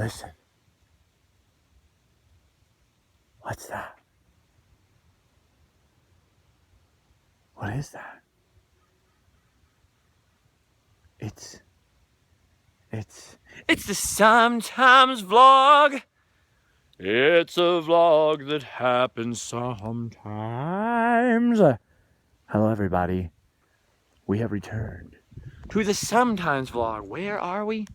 Listen. What's that? What is that? It's the Sometimes Vlog. It's a vlog that happens sometimes. Hello, everybody. We have returned to the Sometimes Vlog. Where are we?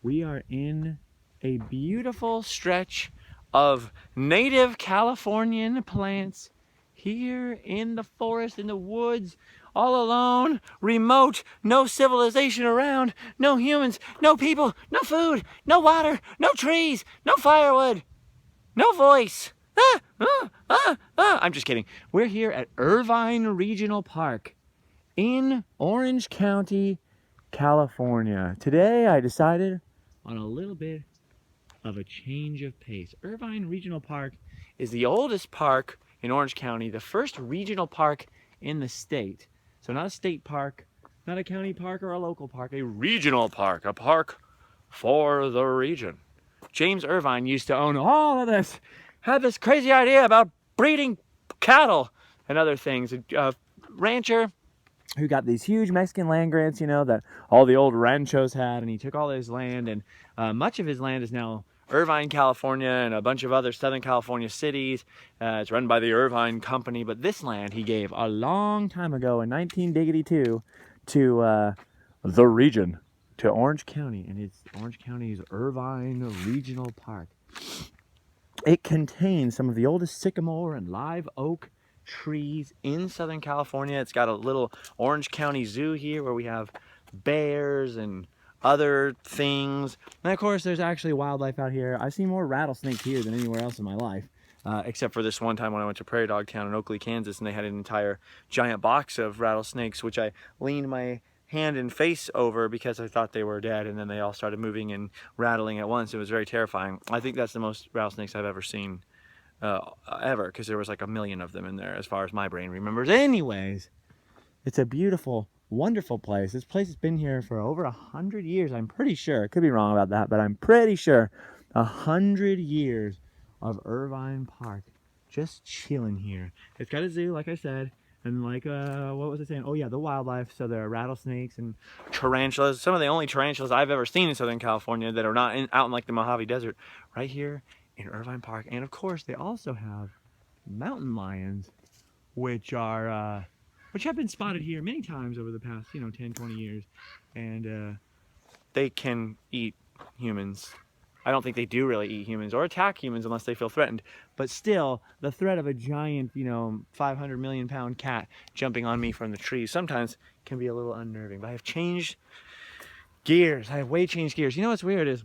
We are in a beautiful stretch of native Californian plants here in the forest, in the woods, all alone, remote, no civilization around, no humans, no people, no food, no water, no trees, no firewood, no voice. I'm just kidding. We're here at Irvine Regional Park in Orange County, California. Today I decided on a little bit of a change of pace. Irvine Regional Park is the oldest park in Orange County, the first regional park in the state. So not a state park, not a county park or a local park, a regional park, a park for the region. James Irvine used to own all of this, had this crazy idea about breeding cattle and other things. A rancher who got these huge Mexican land grants, you know, that all the old ranchos had, and he took all his land, and much of his land is now Irvine, California, and a bunch of other Southern California cities. It's run by the Irvine Company, but this land he gave a long time ago in 1982 to the region, to Orange County, and it's Orange County's Irvine Regional Park. It contains some of the oldest sycamore and live oak trees in Southern California. It's got a little Orange County Zoo here where we have bears and other things. And of course, there's actually wildlife out here. I've seen more rattlesnakes here than anywhere else in my life, except for this one time when I went to Prairie Dog Town in Oakley, Kansas, and they had an entire giant box of rattlesnakes, which I leaned my hand and face over because I thought they were dead, and then they all started moving and rattling at once. It was very terrifying. I think that's the most rattlesnakes I've ever seen ever, because there was like 1 million of them in there as far as my brain remembers. Anyways, it's a beautiful, wonderful place. This place has been here for over 100 years. I'm pretty sure. I could be wrong about that, but I'm pretty sure 100 years of Irvine Park just chilling here. It's got a zoo, like I said, and like what was I saying? Oh yeah, the wildlife. So there are rattlesnakes and tarantulas. Some of the only tarantulas I've ever seen in Southern California that are not out in like the Mojave Desert, right here in Irvine Park. And of course, they also have mountain lions, which are which have been spotted here many times over the past, 10, 20 years. And they can eat humans. I don't think they do really eat humans or attack humans unless they feel threatened. But still, the threat of a giant, 500 million pound cat jumping on me from the trees sometimes can be a little unnerving. But I have changed gears. I have way changed gears. You know what's weird is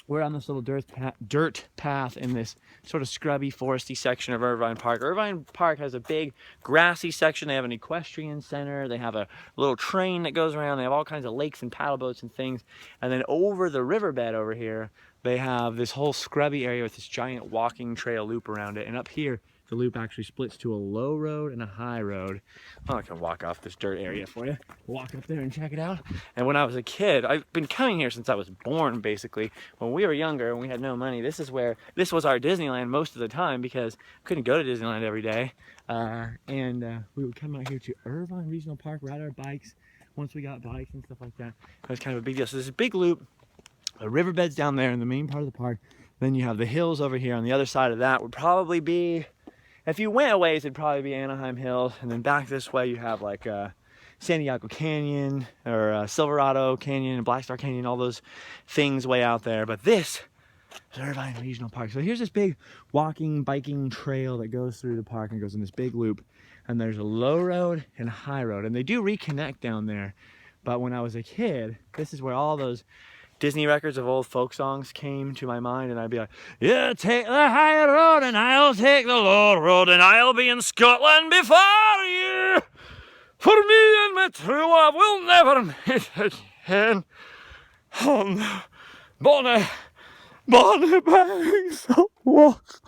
we're on this little dirt path in this sort of scrubby, foresty section of Irvine Park. Irvine Park has a big grassy section. They have an equestrian center. They have a little train that goes around. They have all kinds of lakes and paddle boats and things. And then over the riverbed over here, they have this whole scrubby area with this giant walking trail loop around it. And up here, the loop actually splits to a low road and a high road. I'm not gonna walk off this dirt area for you. Walk up there and check it out. And when I was a kid, I've been coming here since I was born, basically. When we were younger and we had no money, this was our Disneyland most of the time because I couldn't go to Disneyland every day. We would come out here to Irvine Regional Park, ride our bikes once we got bikes and stuff like that. It was kind of a big deal. So there's a big loop. The riverbed's down there in the main part of the park. Then you have the hills over here. On the other side of that would probably be, if you went a ways, it'd probably be Anaheim Hills. And then back this way, you have like San Diego Canyon or Silverado Canyon and Black Star Canyon, all those things way out there. But this is Irvine Regional Park. So here's this big walking, biking trail that goes through the park and goes in this big loop. And there's a low road and a high road. And they do reconnect down there. But when I was a kid, this is where all those Disney records of old folk songs came to my mind, and I'd be like, yeah, take the high road and I'll take the low road, and I'll be in Scotland before you. For me and my true love will never meet again on the bonny Bonnie Banks, walk,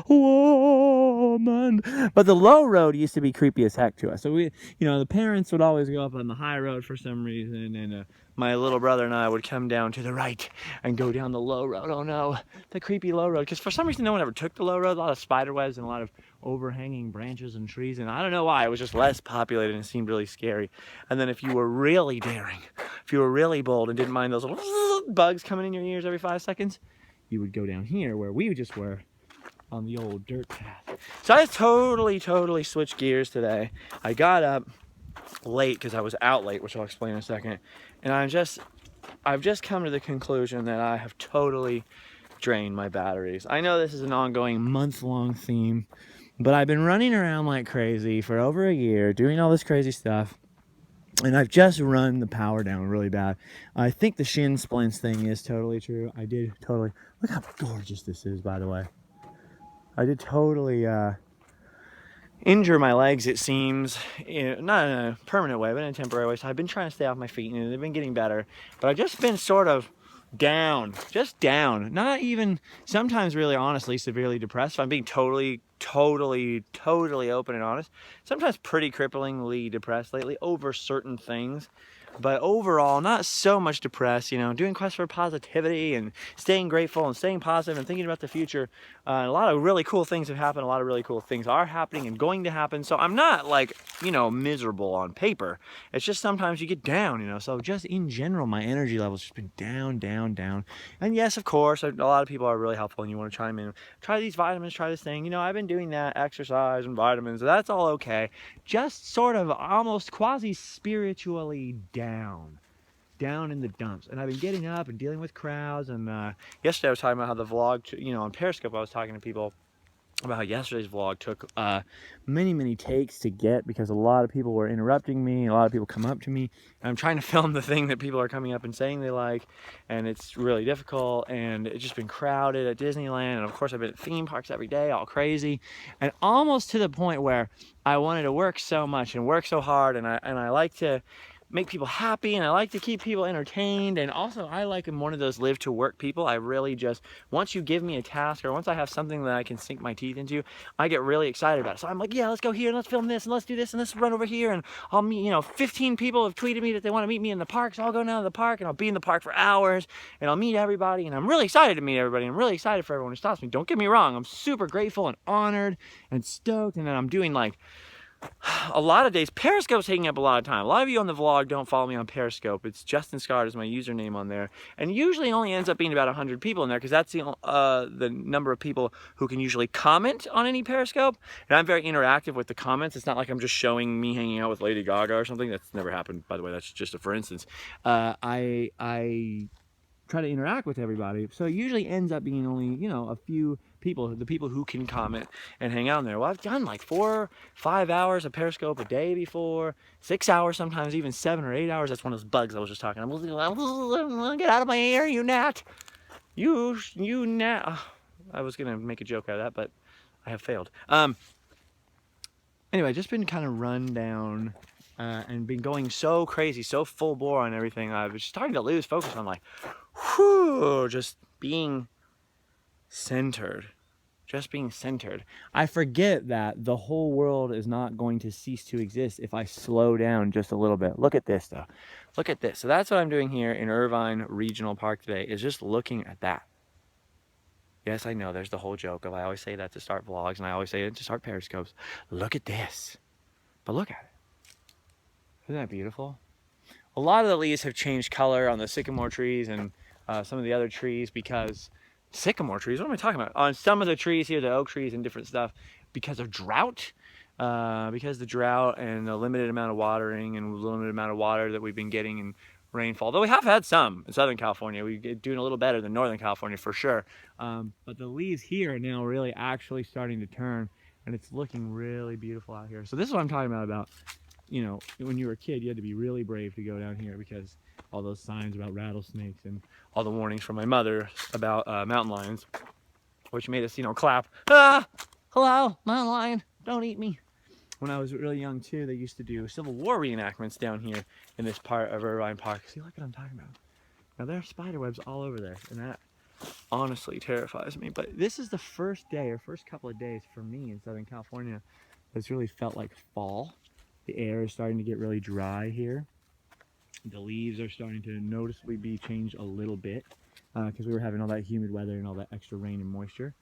woman. But the low road used to be creepy as heck to us. So we, the parents would always go up on the high road for some reason, and my little brother and I would come down to the right and go down the low road. Oh no, the creepy low road. Because for some reason no one ever took the low road. A lot of spider webs and a lot of overhanging branches and trees, and I don't know why. It was just less populated and it seemed really scary. And then if you were really daring, if you were really bold and didn't mind those little bugs coming in your ears every 5 seconds, you would go down here where we just were on the old dirt path. So I totally switched gears today. I got up late because I was out late, which I'll explain in a second. And I've just come to the conclusion that I have totally drained my batteries. I know this is an ongoing month-long theme, but I've been running around like crazy for over a year, doing all this crazy stuff. And I've just run the power down really bad. I think the shin splints thing is totally true. I did totally, look how gorgeous this is, by the way. I did totally injure my legs, it seems, not in a permanent way, but in a temporary way. So I've been trying to stay off my feet and they've been getting better. But I've just been sort of just down. Not even, sometimes really honestly, severely depressed. If I'm being totally open and honest. Sometimes pretty cripplingly depressed lately over certain things. But overall, not so much depressed, doing quest for positivity and staying grateful and staying positive and thinking about the future. A lot of really cool things have happened. A lot of really cool things are happening and going to happen. So I'm not like, miserable on paper. It's just sometimes you get down, So just in general, my energy level's just been down. And yes, of course, a lot of people are really helpful and you want to chime in. Try these vitamins, try this thing. I've been doing that, exercise and vitamins. That's all okay. Just sort of almost quasi-spiritually down in the dumps. And I've been getting up and dealing with crowds. And yesterday I was talking about how the vlog, on Periscope, I was talking to people about how yesterday's vlog took many takes to get, because a lot of people were interrupting me, and a lot of people come up to me, and I'm trying to film the thing that people are coming up and saying they like, and it's really difficult, and it's just been crowded at Disneyland, and of course I've been at theme parks every day, all crazy, and almost to the point where I wanted to work so much and work so hard, and I like to make people happy, and I like to keep people entertained, and also I'm one of those live to work people. I really just, once you give me a task or once I have something that I can sink my teeth into, I get really excited about it. So I'm like, yeah, let's go here and let's film this and let's do this and let's run over here, and I'll meet, 15 people have tweeted me that they want to meet me in the park, so I'll go down to the park and I'll be in the park for hours and I'll meet everybody, and I'm really excited to meet everybody. I'm really excited for everyone who stops me. Don't get me wrong, I'm super grateful and honored and stoked, and then I'm doing like a lot of days. Periscope's taking up a lot of time. A lot of you on the vlog don't follow me on Periscope. It's Justin Scott is my username on there, and usually only ends up being about 100 people in there, because that's the number of people who can usually comment on any Periscope. And I'm very interactive with the comments. It's not like I'm just showing me hanging out with Lady Gaga or something. That's never happened, by the way. That's just a for instance. I try to interact with everybody, so it usually ends up being only a few people, the people who can comment and hang out in there. Well, I've done like 4 or 5 hours of Periscope a day before, 6 hours, sometimes even 7 or 8 hours. That's one of those bugs I was just talking about. Get out of my ear, you gnat, you gnat. I was gonna make a joke out of that, but I have failed. Anyway, just been kind of run down and been going so crazy, so full bore on everything. I was starting to lose focus on just being centered. Just being centered. I forget that the whole world is not going to cease to exist if I slow down just a little bit. Look at this, though. Look at this. So that's what I'm doing here in Irvine Regional Park today, is just looking at that. Yes, I know there's the whole joke of I always say that to start vlogs, and I always say it to start Periscopes. Look at this. But look at it. Isn't that beautiful? A lot of the leaves have changed color on the sycamore trees and some of the other trees, because sycamore trees, what am I talking about? On some of the trees here, the oak trees and different stuff, because of drought, because the drought and the limited amount of watering and the limited amount of water that we've been getting in rainfall, though we have had some in Southern California. We're doing a little better than Northern California for sure. But the leaves here are now really actually starting to turn, and it's looking really beautiful out here. So this is what I'm talking about, when you were a kid, you had to be really brave to go down here, because all those signs about rattlesnakes and all the warnings from my mother about mountain lions, which made us, clap. Ah, hello, mountain lion, don't eat me. When I was really young too, they used to do Civil War reenactments down here in this part of Irvine Park. See, look what I'm talking about. Now there are spider webs all over there, and honestly terrifies me. But this is the first day or first couple of days for me in Southern California that's really felt like fall. The air is starting to get really dry here. The leaves are starting to noticeably be changed a little bit because we were having all that humid weather and all that extra rain and moisture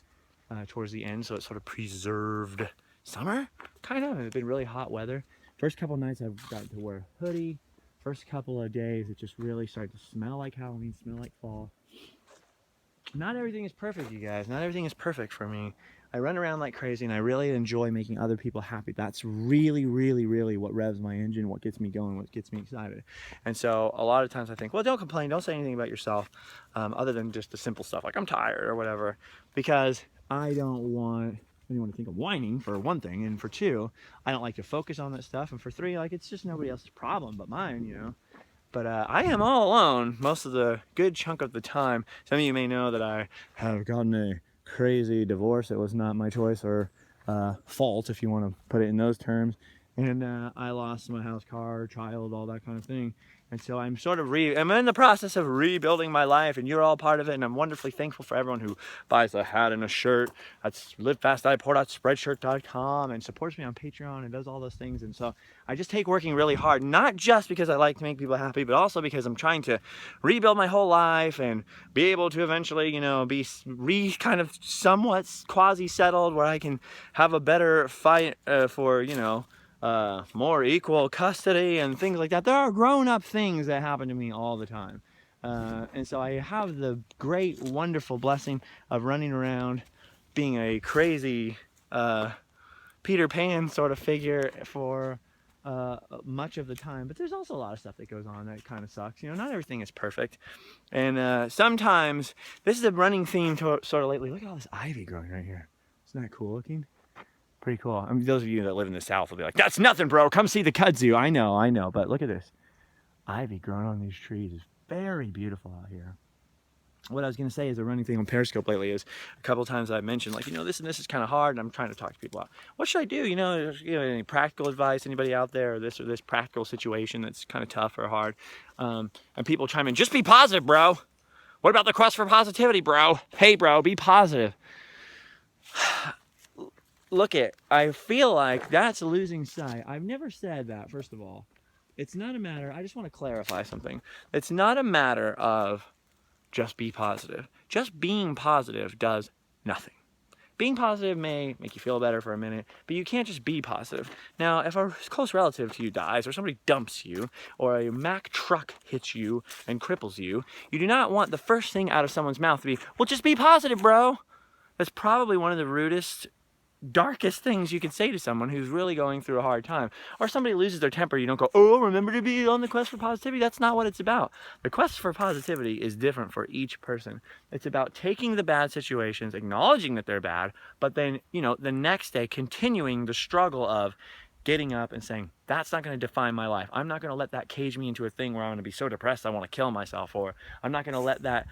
towards the end, so it sort of preserved summer, kind of. It's been really hot weather. First couple nights I've got to wear a hoodie. First couple of days it just really started to smell like Halloween, smell like fall. Not everything is perfect, you guys. Not everything is perfect for me. I run around like crazy and I really enjoy making other people happy. That's really, really, really what revs my engine, what gets me going, what gets me excited. And so a lot of times I think, well, don't complain, don't say anything about yourself other than just the simple stuff like I'm tired or whatever, because I don't want anyone to think I'm whining, for one thing, and for two, I don't like to focus on that stuff, and for three, like, it's just nobody else's problem but mine, you know. But I am all alone most of the good chunk of the time. Some of you may know that I have gotten a crazy divorce. It was not my choice or fault, if you want to put it in those terms. And I lost my house, car, child, all that kind of thing. And so I'm sort of I'm in the process of rebuilding my life, and you're all part of it, and I'm wonderfully thankful for everyone who buys a hat and a shirt. That's livefastdieport.spreadshirt.com and supports me on Patreon and does all those things. And so I just take working really hard, not just because I like to make people happy, but also because I'm trying to rebuild my whole life and be able to eventually, you know, be kind of somewhat quasi-settled where I can have a better fight for, you know, more equal custody and things like that. There are grown-up things that happen to me all the time. And so I have the great, wonderful blessing of running around being a crazy Peter Pan sort of figure for much of the time. But there's also a lot of stuff that goes on that kind of sucks. You know, not everything is perfect. And sometimes, this is a running theme sort of lately. Look at all this ivy growing right here. Isn't that cool looking? Pretty cool. I mean, those of you that live in the South will be like, that's nothing, bro. Come see the kudzu. I know. But look at this. Ivy growing on these trees is very beautiful out here. What I was going to say is a running thing on Periscope lately is a couple times I've mentioned, like, you know, this and this is kind of hard, and I'm trying to talk to people out. What should I do? You know, any practical advice, anybody out there, or this practical situation that's kind of tough or hard? And people chime in, just be positive, bro. What about the quest for positivity, bro? Hey, bro, be positive. Look I feel like that's losing sight. I've never said that, first of all. It's not a matter, I just want to clarify something. It's not a matter of just be positive. Just being positive does nothing. Being positive may make you feel better for a minute, but you can't just be positive. Now, if a close relative to you dies, or somebody dumps you, or a Mack truck hits you and cripples you, you do not want the first thing out of someone's mouth to be, well, just be positive, bro. That's probably one of the rudest, darkest things you could say to someone who's really going through a hard time. Or somebody loses their temper, you don't go, oh, remember to be on the quest for positivity. That's not what it's about. The quest for positivity is different for each person. It's about taking the bad situations, acknowledging that they're bad, but then, you know, the next day continuing the struggle of getting up and saying, that's not going to define my life. I'm not going to let that cage me into a thing where I'm going to be so depressed I want to kill myself, or I'm not going to let that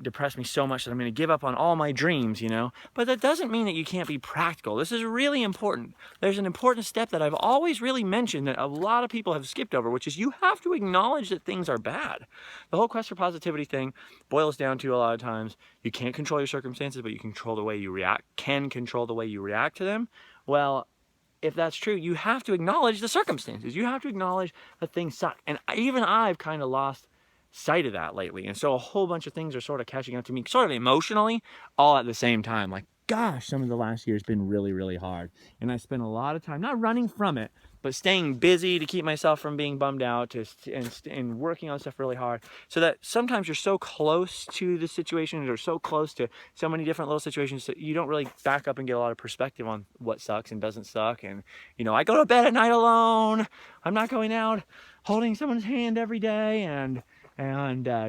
depress me so much that I'm going to give up on all my dreams, you know. But that doesn't mean that you can't be practical. This is really important. There's an important step that I've always really mentioned that a lot of people have skipped over, which is you have to acknowledge that things are bad. The whole quest for positivity thing boils down to, a lot of times, you can't control your circumstances, but you control the way you react, control the way you react to them. Well, if that's true, you have to acknowledge the circumstances. You have to acknowledge that things suck. And even I've kind of lost sight of that lately. And so a whole bunch of things are sort of catching up to me, sort of emotionally, all at the same time. Like, gosh, some of the last year has been really, really hard. And I spent a lot of time, not running from it, but staying busy to keep myself from being bummed out, and working on stuff really hard, so that sometimes you're so close to the situation, or so close to so many different little situations, that you don't really back up and get a lot of perspective on what sucks and doesn't suck. And, you know, I go to bed at night alone. I'm not going out holding someone's hand every day and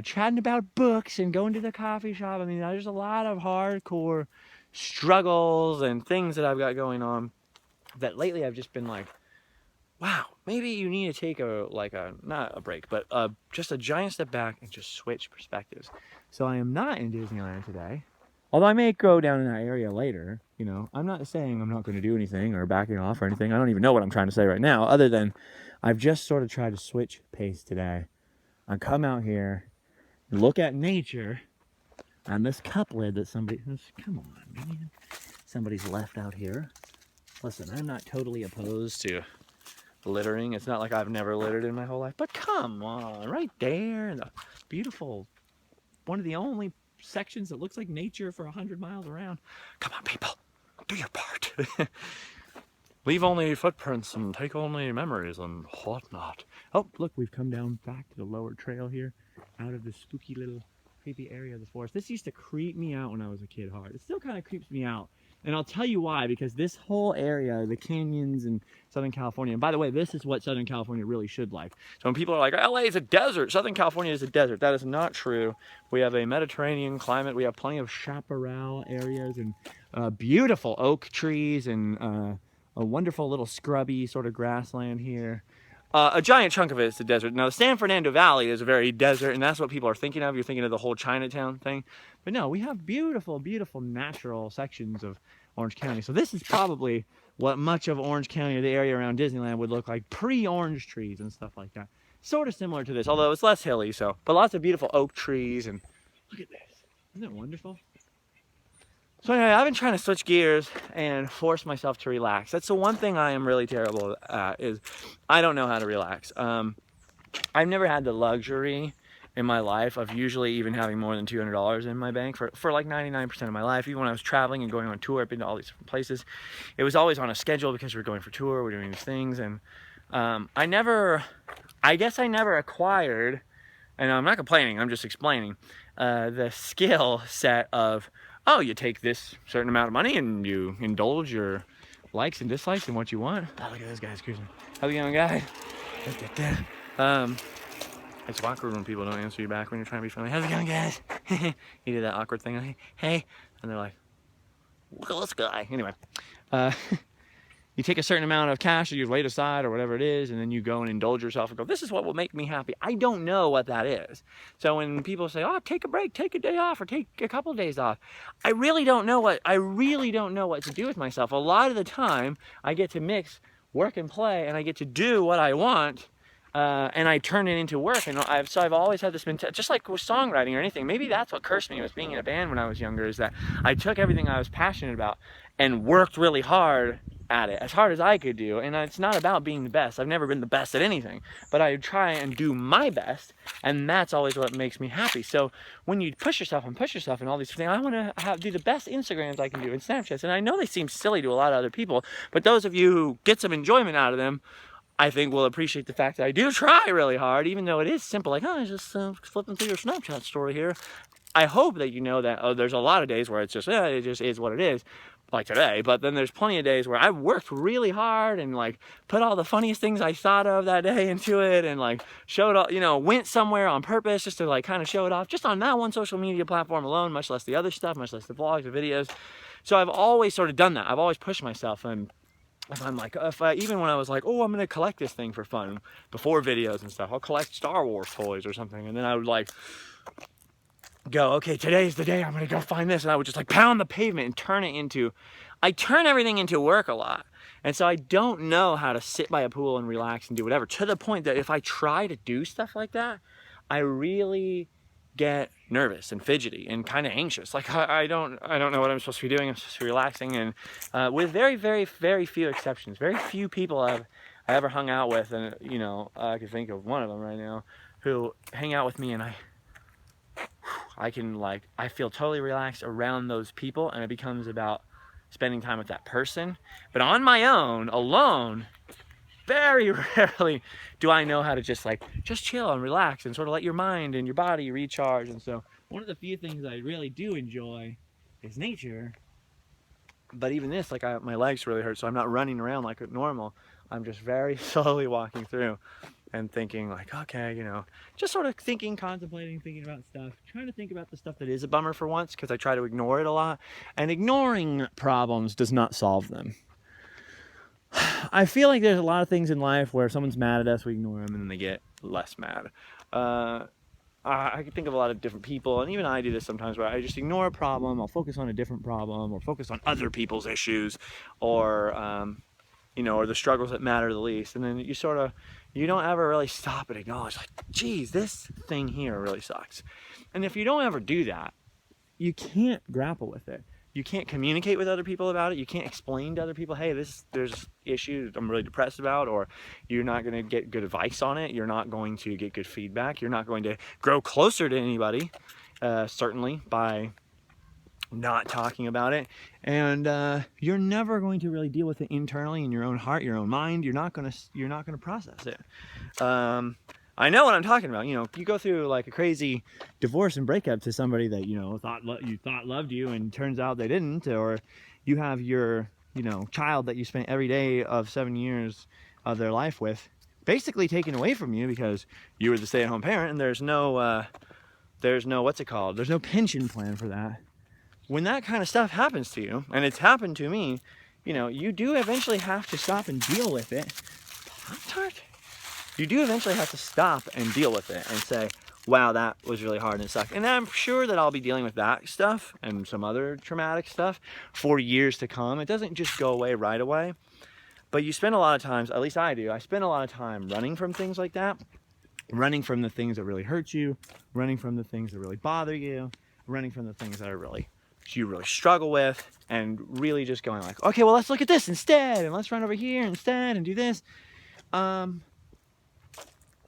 chatting about books and going to the coffee shop. I mean, there's a lot of hardcore struggles and things that I've got going on that lately I've just been like, wow, maybe you need to take not a break, but just a giant step back and just switch perspectives. So I am not in Disneyland today, although I may go down in that area later. You know, I'm not saying I'm not going to do anything or backing off or anything. I don't even know what I'm trying to say right now, other than I've just sort of tried to switch pace today. I come out here, look at nature, And this cup lid that come on, man. Somebody's left out here. Listen, I'm not totally opposed to littering. It's not like I've never littered in my whole life, but come on, right there, the beautiful, one of the only sections that looks like nature for 100 miles around. Come on, people, do your part. Leave only footprints and take only memories and whatnot. Oh, look, we've come down back to the lower trail here, out of this spooky little creepy area of the forest. This used to creep me out when I was a kid hard. It still kind of creeps me out. And I'll tell you why, because this whole area, the canyons in Southern California, and by the way, this is what Southern California really should like. So when people are like, LA is a desert, Southern California is a desert, that is not true. We have a Mediterranean climate, we have plenty of chaparral areas and beautiful oak trees and a wonderful little scrubby sort of grassland here. A giant chunk of it is the desert. Now, the San Fernando Valley is a very desert, and that's what people are thinking of. You're thinking of the whole Chinatown thing. But no, we have beautiful, beautiful natural sections of Orange County. So this is probably what much of Orange County or the area around Disneyland would look like pre-orange trees and stuff like that. Sort of similar to this, although it's less hilly, but lots of beautiful oak trees. And look at this. Isn't that wonderful? So anyway, I've been trying to switch gears and force myself to relax. That's the one thing I am really terrible at, is I don't know how to relax. I've never had the luxury in my life of usually even having more than $200 in my bank for like 99% of my life. Even when I was traveling and going on tour, I've been to all these different places. It was always on a schedule because we're going for tour, we're doing these things. And I guess I never acquired, and I'm not complaining, I'm just explaining, the skill set of, oh, you take this certain amount of money and you indulge your likes and dislikes and what you want. Oh, look at those guys cruising. How's it going, guys? It's awkward when people don't answer you back when you're trying to be friendly. How's it going, guys? You do that awkward thing, like, hey, and they're like, look at this guy. Anyway, you take a certain amount of cash that you've laid aside or whatever it is, and then you go and indulge yourself and go, this is what will make me happy. I don't know what that is. So when people say, oh, take a break, take a day off, or take a couple of days off, I really don't know what to do with myself. A lot of the time, I get to mix work and play, and I get to do what I want, and I turn it into work. And I've always had this mentality, just like with songwriting or anything. Maybe that's what cursed me with being in a band when I was younger, is that I took everything I was passionate about and worked really hard at it, as hard as I could do. And it's not about being the best. I've never been the best at anything, but I try and do my best, and that's always what makes me happy. So when you push yourself and all these things, I want to do the best Instagrams I can do and Snapchats. And I know they seem silly to a lot of other people, but those of you who get some enjoyment out of them, I think will appreciate the fact that I do try really hard, even though it is simple, like, oh, just flipping through your Snapchat story here. I hope that you know that there's a lot of days where it's just, it just is what it is, like today. But then there's plenty of days where I've worked really hard and like put all the funniest things I thought of that day into it, and like showed off, went somewhere on purpose just to like kind of show it off, just on that one social media platform alone, much less the other stuff, much less the vlogs, the videos. So I've always sort of done that. I've always pushed myself. And if I'm like, even when I was like, oh, I'm gonna collect this thing for fun before videos and stuff, I'll collect Star Wars toys or something, and then I would like go, okay, today's the day I'm gonna go find this, and I would just like pound the pavement and I turn everything into work a lot. And so I don't know how to sit by a pool and relax and do whatever, to the point that if I try to do stuff like that, I really get nervous and fidgety and kind of anxious. Like I don't know what I'm supposed to be doing. I'm supposed to be relaxing. And with very, very, very few exceptions, very few people I ever hung out with, and I can think of one of them right now, who hang out with me, and I feel totally relaxed around those people, and it becomes about spending time with that person. But on my own, alone, very rarely do I know how to just chill and relax and sort of let your mind and your body recharge. And so one of the few things I really do enjoy is nature. But even this, my legs really hurt, so I'm not running around like normal. I'm just very slowly walking through and thinking like, okay, just sort of thinking, contemplating, thinking about stuff, trying to think about the stuff that is a bummer for once, because I try to ignore it a lot. And ignoring problems does not solve them. I feel like there's a lot of things in life where someone's mad at us, we ignore them, and then they get less mad. I can think of a lot of different people, and even I do this sometimes, where I just ignore a problem, I'll focus on a different problem, or focus on other people's issues, or or the struggles that matter the least. And then you don't ever really stop and acknowledge, like, geez, this thing here really sucks. And if you don't ever do that, you can't grapple with it. You can't communicate with other people about it. You can't explain to other people, hey, there's issues I'm really depressed about, or you're not going to get good advice on it. You're not going to get good feedback. You're not going to grow closer to anybody, certainly by not talking about it. And you're never going to really deal with it internally in your own heart, your own mind. You're not going to process it. I know what I'm talking about. You know, you go through like a crazy divorce and breakup to somebody that, you know, thought loved you, and turns out they didn't. Or you have your, you know, child that you spent every day of 7 years of their life with basically taken away from you because you were the stay-at-home parent, and there's no what's it called? There's no pension plan for that. When that kind of stuff happens to you, and it's happened to me, you know, you do eventually have to stop and deal with it. Pop-Tart? You do eventually have to stop and deal with it and say, wow, that was really hard and it sucked. And I'm sure that I'll be dealing with that stuff and some other traumatic stuff for years to come. It doesn't just go away right away. But you spend a lot of times, at least I do, I spend a lot of time running from things like that, running from the things that really hurt you, running from the things that really bother you, running from the things that you really struggle with, and really just going like, okay, well, let's look at this instead, and let's run over here instead and do this.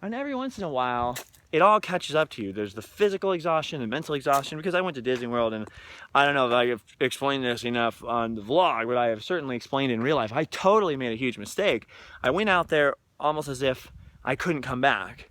And every once in a while, it all catches up to you. There's the physical exhaustion, the mental exhaustion, because I went to Disney World, and I don't know if I have explained this enough on the vlog, but I have certainly explained in real life. I totally made a huge mistake. I went out there almost as if I couldn't come back,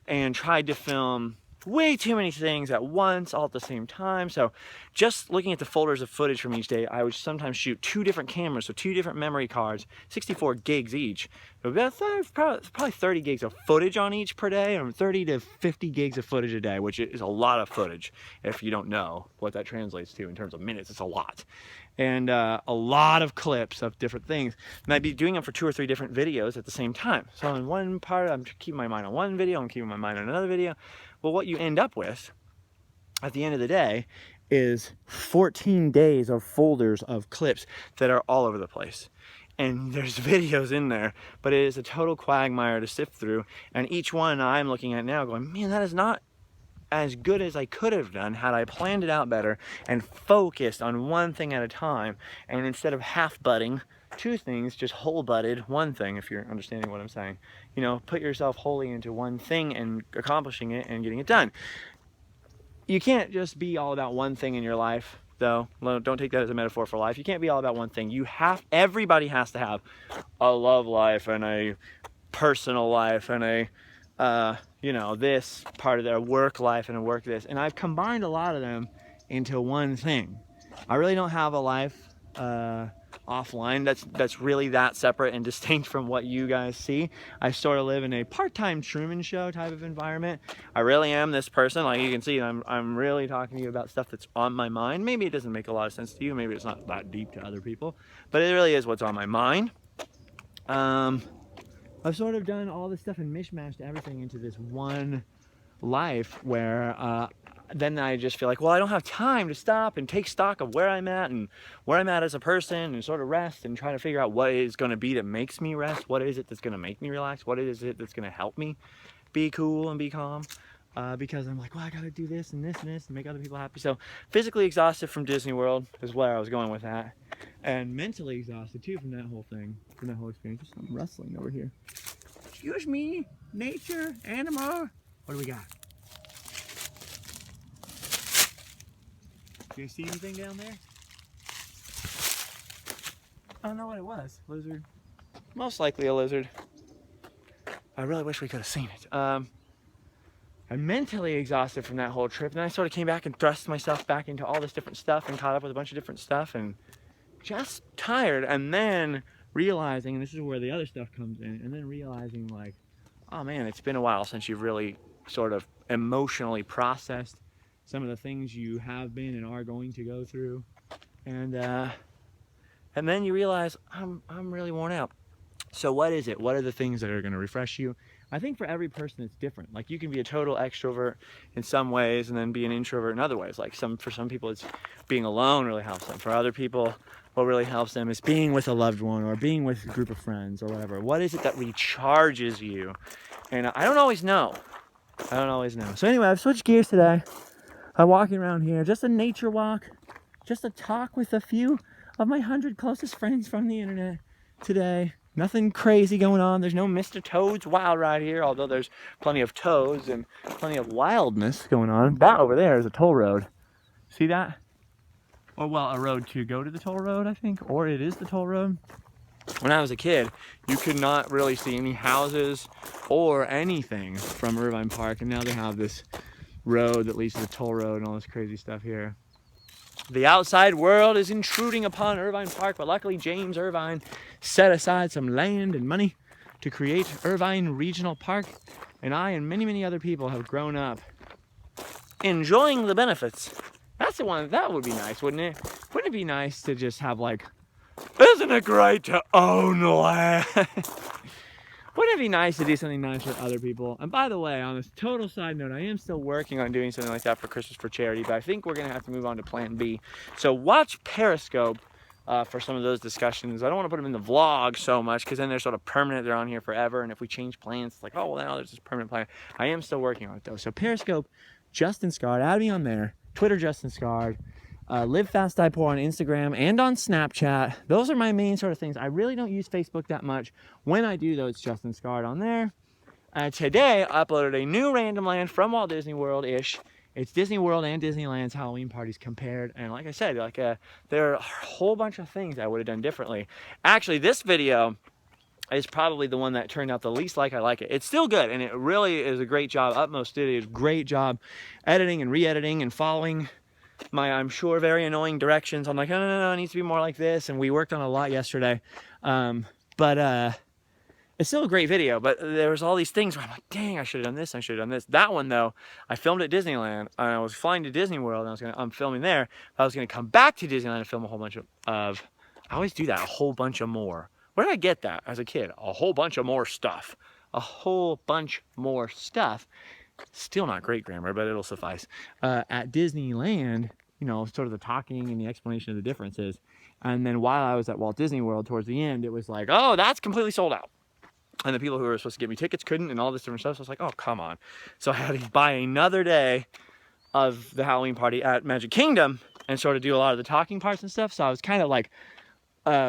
and tried to film way too many things at once, all at the same time. So just looking at the folders of footage from each day, I would sometimes shoot 2 different cameras, so 2 different memory cards, 64 gigs each. About probably 30 gigs of footage on each per day, and 30 to 50 gigs of footage a day, which is a lot of footage. If you don't know what that translates to in terms of minutes, it's a lot. And a lot of clips of different things. And I'd be doing them for 2 or 3 different videos at the same time. So in one part, I'm keeping my mind on one video, I'm keeping my mind on another video. Well, what you end up with at the end of the day is 14 days of folders of clips that are all over the place. And there's videos in there, but it is a total quagmire to sift through. And each one I'm looking at now going, man, that is not as good as I could have done had I planned it out better and focused on one thing at a time. And instead of half-butting 2 things, just whole-butted 1 thing, if you're understanding what I'm saying. You know, put yourself wholly into one thing and accomplishing it and getting it done. You can't just be all about one thing in your life, though. Don't take that as a metaphor for life. You can't be all about one thing. Everybody has to have a love life and a personal life and a you know, this part of their work life and a work this. And I've combined a lot of them into one thing. I really don't have a life offline that's really that separate and distinct from what you guys see. I sort of live in a part-time Truman Show type of environment. I really am this person. Like you can see, I'm really talking to you about stuff that's on my mind. Maybe it doesn't make a lot of sense to you. Maybe it's not that deep to other people, but it really is what's on my mind. I've sort of done all this stuff and mishmashed everything into this one life where then I just feel like, well, I don't have time to stop and take stock of where I'm at and where I'm at as a person and sort of rest and try to figure out what it is going to be that makes me rest. What is it that's going to make me relax? What is it that's going to help me be cool and be calm? Because I'm like, well, I got to do this and this and this and make other people happy. So physically exhausted from Disney World is where I was going with that. And mentally exhausted too from that whole thing, from that whole experience. Just some rustling over here. Excuse me, nature, animal. What do we got? Do you see anything down there? I don't know what it was. Lizard? Most likely a lizard. I really wish we could have seen it. I'm mentally exhausted from that whole trip, and then I sort of came back and thrust myself back into all this different stuff and caught up with a bunch of different stuff and just tired. And then realizing, and this is where the other stuff comes in, and then realizing like, oh man, it's been a while since you've really sort of emotionally processed some of the things you have been and are going to go through, and then you realize I'm really worn out. So what is it? What are the things that are going to refresh you? I think for every person it's different. Like you can be a total extrovert in some ways and then be an introvert in other ways. Like for some people it's being alone really helps them. For other people, what really helps them is being with a loved one or being with a group of friends or whatever. What is it that recharges you? And I don't always know. So anyway, I've switched gears today. walking around here, just a nature walk, just a talk with a few of my 100 closest friends from the internet today. Nothing crazy going on. There's no Mr. Toad's Wild Ride here, although there's plenty of toads and plenty of wildness going on. That over there is a toll road. See that? Or, well, a road to go to the toll road, I think, or it is the toll road. When I was a kid, you could not really see any houses or anything from Irvine Park, and now they have this road that leads to the toll road and all this crazy stuff here. The outside world is intruding upon Irvine Park, but luckily James Irvine set aside some land and money to create Irvine Regional Park, and I and many, many other people have grown up enjoying the benefits. That's the one, that would be nice, wouldn't it? Wouldn't it be nice to just have like, isn't it great to own land? Wouldn't it be nice to do something nice for other people? And by the way, on this total side note, I am still working on doing something like that for Christmas for charity, but I think we're gonna have to move on to plan B. So watch Periscope for some of those discussions. I don't want to put them in the vlog so much because then they're sort of permanent, they're on here forever, and if we change plans, it's like, oh, well, now there's this permanent plan. I am still working on it though. So Periscope, Justin Scard, add me on there. Twitter, Justin Scard. Live Fast Die Poor on Instagram and on Snapchat. Those are my main sort of things. I really don't use Facebook that much. When I do though, it's Justin Scard on there. Today I uploaded a new Random Land from Walt Disney World-ish. It's Disney World and Disneyland's Halloween parties compared, and like I said, like there are a whole bunch of things I would have done differently. Actually, this video is probably the one that turned out the least like I like it. It's still good, and it really is a great job. Utmost did a great job editing and re-editing and following my, I'm sure, very annoying directions. I'm like, no, it needs to be more like this, and we worked on a lot yesterday. But it's still a great video, but there was all these things where I'm like, dang, I should have done this, I should have done this. That one, though, I filmed at Disneyland, and I was flying to Disney World, and I'm filming there. I was going to come back to Disneyland and film a whole bunch of, I always do that, a whole bunch of more. Where did I get that as a kid? A whole bunch of more stuff. A whole bunch more stuff. Still not great grammar, but it'll suffice. At Disneyland, you know, sort of the talking and the explanation of the differences. And then while I was at Walt Disney World towards the end, it was like, oh, that's completely sold out. And the people who were supposed to get me tickets couldn't, and all this different stuff. So I was like, oh, come on. So I had to buy another day of the Halloween party at Magic Kingdom and sort of do a lot of the talking parts and stuff. So I was kind of like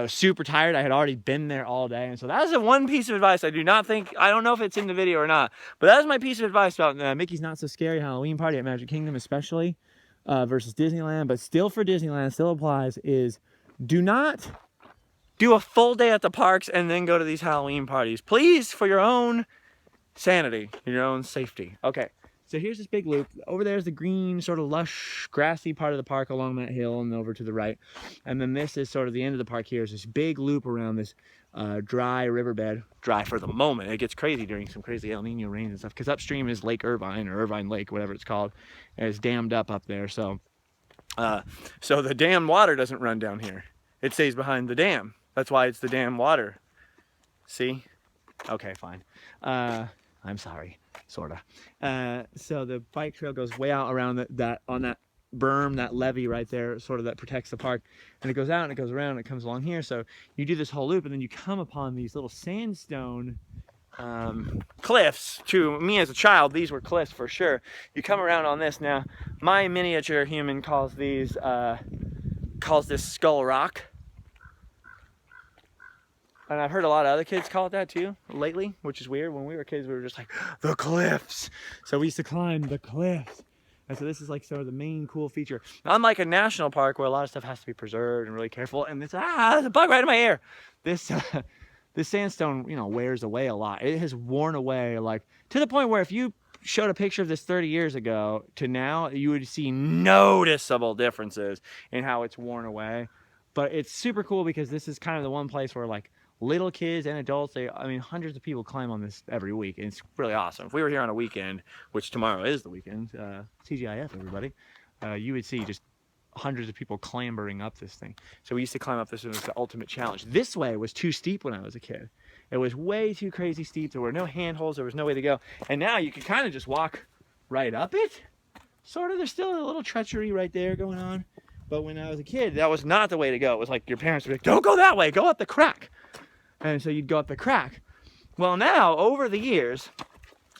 super tired. I had already been there all day, and so that is the one piece of advice I do not think, I don't know if it's in the video or not, but that is my piece of advice about Mickey's Not So Scary Halloween Party at Magic Kingdom especially versus Disneyland, but still for Disneyland, still applies, is do not do a full day at the parks and then go to these Halloween parties. Please, for your own sanity, your own safety. Okay. So here's this big loop. Over there is the green, sort of lush, grassy part of the park along that hill and over to the right. And then this is sort of the end of the park here. Is this big loop around this dry riverbed. Dry for the moment. It gets crazy during some crazy El Nino rains and stuff. Because upstream is Lake Irvine, or Irvine Lake, whatever it's called. And it's dammed up there. So the dam water doesn't run down here. It stays behind the dam. That's why it's the dam water. See? Okay, fine. I'm sorry. Sorta. So the bike trail goes way out around that on that berm, that levee right there, sort of that protects the park, and it goes out and it goes around and it comes along here. So you do this whole loop, and then you come upon these little sandstone cliffs. To me as a child, these were cliffs for sure. You come around on this. Now my miniature human calls this Skull Rock. And I've heard a lot of other kids call it that too lately, which is weird. When we were kids, we were just like, the cliffs. So we used to climb the cliffs. And so this is like sort of the main cool feature. Unlike a national park where a lot of stuff has to be preserved and really careful. And there's a bug right in my ear. This sandstone, you know, wears away a lot. It has worn away, like to the point where if you showed a picture of this 30 years ago to now, you would see noticeable differences in how it's worn away. But it's super cool because this is kind of the one place where like little kids and adults, hundreds of people climb on this every week, and it's really awesome. If we were here on a weekend, which tomorrow is the weekend, TGIF everybody, you would see just hundreds of people clambering up this thing. So we used to climb up this, and it was the ultimate challenge. This way was too steep when I was a kid. It was way too crazy steep. There were no handholds, there was no way to go. And now you can kind of just walk right up it. Sort of, there's still a little treachery right there going on. But when I was a kid, that was not the way to go. It was like your parents would be like, don't go that way, go up the crack. And so you'd go up the crack. Well, now, over the years,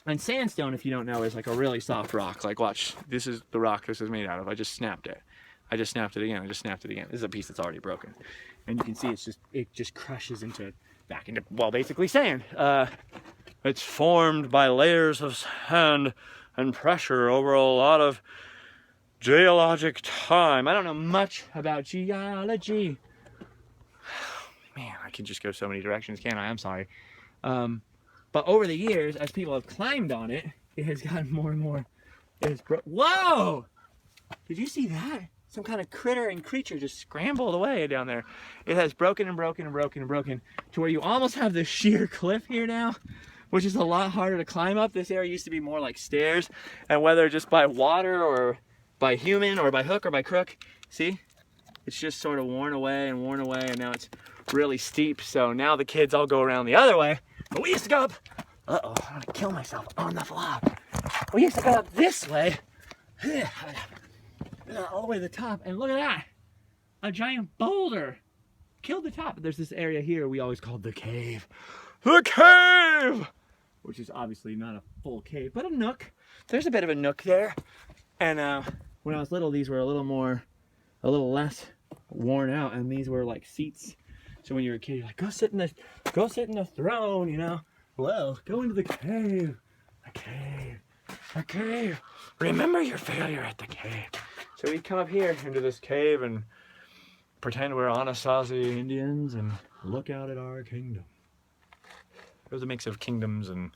And sandstone, if you don't know, is like a really soft rock. Like watch, this is the rock this is made out of. I just snapped it. I just snapped it again. I just snapped it again. This is a piece that's already broken. And you can see it just crushes back into, well, basically sand. It's formed by layers of sand and pressure over a lot of geologic time. I don't know much about geology. Man, I can just go so many directions, can't I? I'm sorry. But over the years, as people have climbed on it, it has gotten more and more. Whoa! Did you see that? Some kind of critter and creature just scrambled away down there. It has broken and broken and broken and broken to where you almost have this sheer cliff here now, which is a lot harder to climb up. This area used to be more like stairs, and whether just by water or by human or by hook or by crook, see? It's just sort of worn away, and now it's really steep. So now the kids all go around the other way. But we used to go up, uh-oh, I'm gonna kill myself on the vlog. We used to go up this way, all the way to the top, and look at that. A giant boulder killed the top. There's this area here we always called the cave. The cave! Which is obviously not a full cave, but a nook. There's a bit of a nook there. And when I was little, these were a little less worn out, and these were like seats. So when you're a kid, you're like, go sit in the throne, you know. Well, go into the cave. A cave. Remember your failure at the cave. So we'd come up here into this cave and pretend we're Anasazi Indians and look out at our kingdom. It was a mix of kingdoms and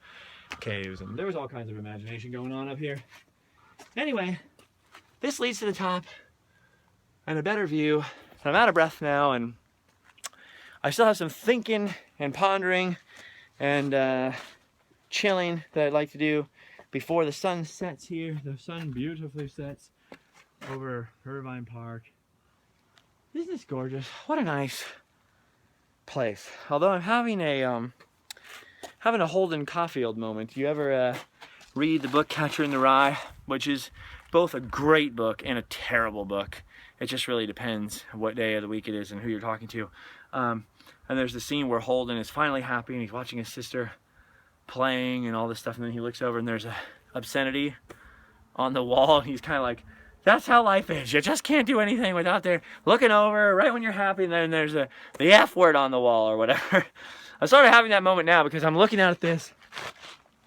caves, and there was all kinds of imagination going on up here. Anyway, this leads to the top and a better view. I'm out of breath now, and I still have some thinking and pondering and chilling that I'd like to do before the sun sets here. The sun beautifully sets over Irvine Park. Isn't this gorgeous? What a nice place. Although I'm having a Holden Caulfield moment. You ever read the book Catcher in the Rye, which is both a great book and a terrible book. It just really depends what day of the week it is and who you're talking to. And there's the scene where Holden is finally happy and he's watching his sister playing and all this stuff, and then he looks over and there's a obscenity on the wall, and he's kind of like, that's how life is. You just can't do anything without there looking over right when you're happy, and then there's the F word on the wall or whatever. I'm sort of having that moment now because I'm looking out at this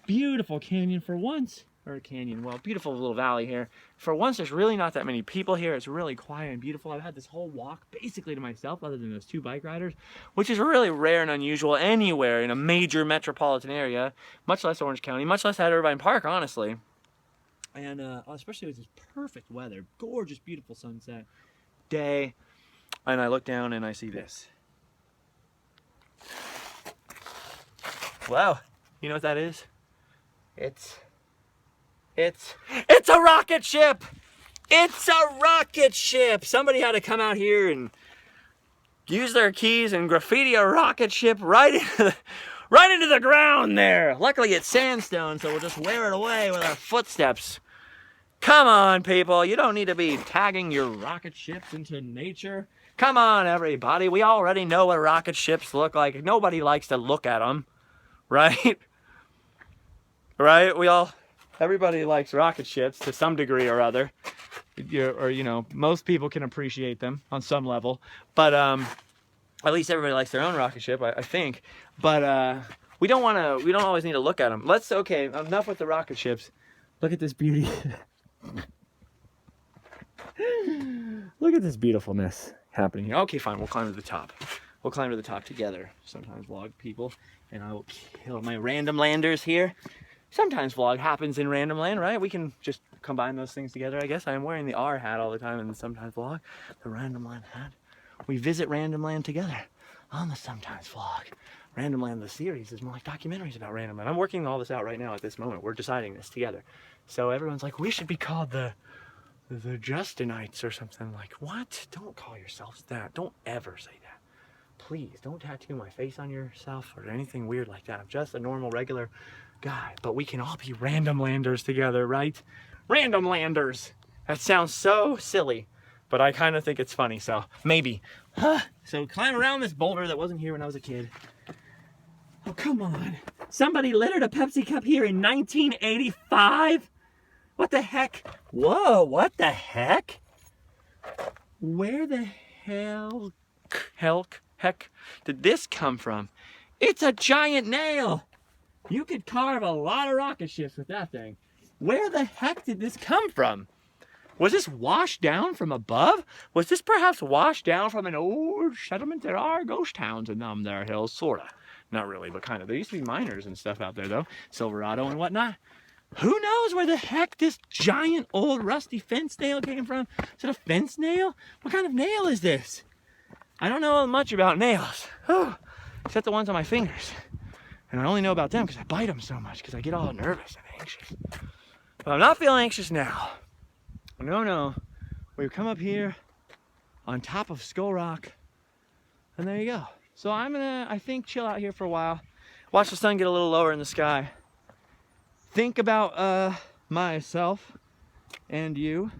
beautiful canyon for once. Or a canyon, well, beautiful little valley here. For once, there's really not that many people here. It's really quiet and beautiful. I've had this whole walk basically to myself, other than those two bike riders, which is really rare and unusual anywhere in a major metropolitan area, much less Orange County, much less at Irvine Park, honestly. And especially with this perfect weather, gorgeous, beautiful sunset day. And I look down and I see this. Wow, you know what that is? It's a rocket ship! It's a rocket ship! Somebody had to come out here and use their keys and graffiti a rocket ship right into the ground there. Luckily it's sandstone, so we'll just wear it away with our footsteps. Come on, people. You don't need to be tagging your rocket ships into nature. Come on, everybody. We already know what rocket ships look like. Nobody likes to look at them, right? Right? Everybody likes rocket ships to some degree or other. Most people can appreciate them on some level. But at least everybody likes their own rocket ship, I think. But we don't always need to look at them. Okay, enough with the rocket ships. Look at this beauty. Look at this beautifulness happening here. Okay, fine, we'll climb to the top. We'll climb to the top together. Sometimes vlog people, and I will kill my random landers here. Sometimes vlog happens in Random Land, right? We can just combine those things together, I guess. I'm wearing the R hat all the time and sometimes vlog, the Random Land hat. We visit Random Land together on the Sometimes vlog. Random Land, the series, is more like documentaries about Random Land. I'm working all this out right now at this moment. We're deciding this together. So everyone's like, we should be called the Justinites or something. Like, what? Don't call yourselves that. Don't ever say that. Please, don't tattoo my face on yourself or anything weird like that. I'm just a normal, regular guy. But we can all be Random Landers together, right? Random Landers! That sounds so silly, but I kind of think it's funny, so maybe. So climb around this boulder that wasn't here when I was a kid. Oh, come on. Somebody littered a Pepsi cup here in 1985? What the heck? Whoa, what the heck? Where the heck did this come from? It's a giant nail. You could carve a lot of rocket ships with that thing. Where the heck did this come from? Was this washed down from above? Was this perhaps washed down from an old settlement? There are ghost towns in them there hills, sorta. Not really, but kind of. There used to be miners and stuff out there though, Silverado and whatnot. Who knows where the heck this giant old rusty fence nail came from? Is it a fence nail? What kind of nail is this? I don't know much about nails, except the ones on my fingers. And I only know about them because I bite them so much because I get all nervous and anxious. But I'm not feeling anxious now. No. We've come up here on top of Skull Rock, and there you go. So I'm gonna, I think, chill out here for a while, watch the sun get a little lower in the sky, think about myself and you,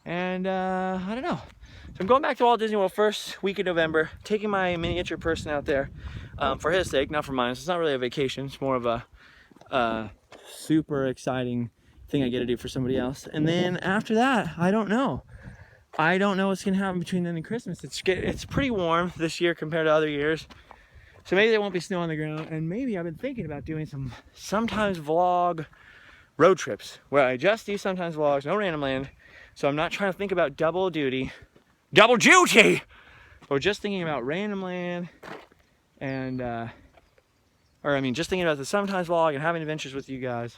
and I don't know. So I'm going back to Walt Disney World first week of November, taking my miniature person out there for his sake, not for mine. So it's not really a vacation, it's more of a super exciting thing I get to do for somebody else. And then after that, I don't know. I don't know what's gonna happen between then and Christmas. It's pretty warm this year compared to other years. So maybe there won't be snow on the ground, and maybe I've been thinking about doing some sometimes vlog road trips where I just do sometimes vlogs, no random land. So I'm not trying to think about double duty, or just thinking about random land and, just thinking about the sometimes vlog and having adventures with you guys.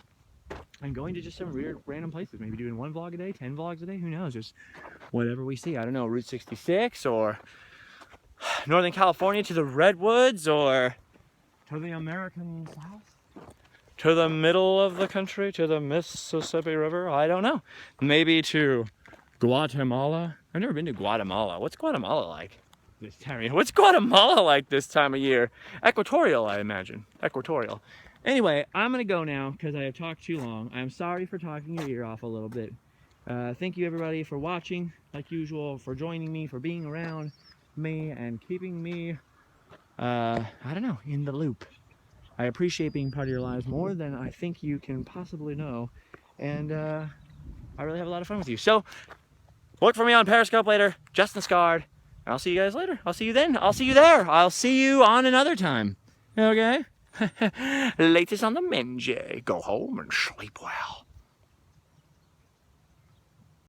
And going to just some weird random places, maybe doing 1 vlog a day, 10 vlogs a day, who knows, just whatever we see. I don't know, Route 66 or Northern California to the Redwoods or to the American South, to the middle of the country, to the Mississippi River, I don't know. Maybe to Guatemala. I've never been to Guatemala. What's Guatemala like this time of year? What's Guatemala like this time of year? Equatorial, I imagine. Equatorial. Anyway, I'm gonna go now because I have talked too long. I'm sorry for talking your ear off a little bit. Thank you everybody for watching, like usual, for joining me, for being around me and keeping me, I don't know, in the loop. I appreciate being part of your lives more than I think you can possibly know. And I really have a lot of fun with you. So look for me on Periscope later, Justin Scard. I'll see you guys later. I'll see you then. I'll see you there. I'll see you on another time. Okay? Latest on the Menjay. Go home and sleep well.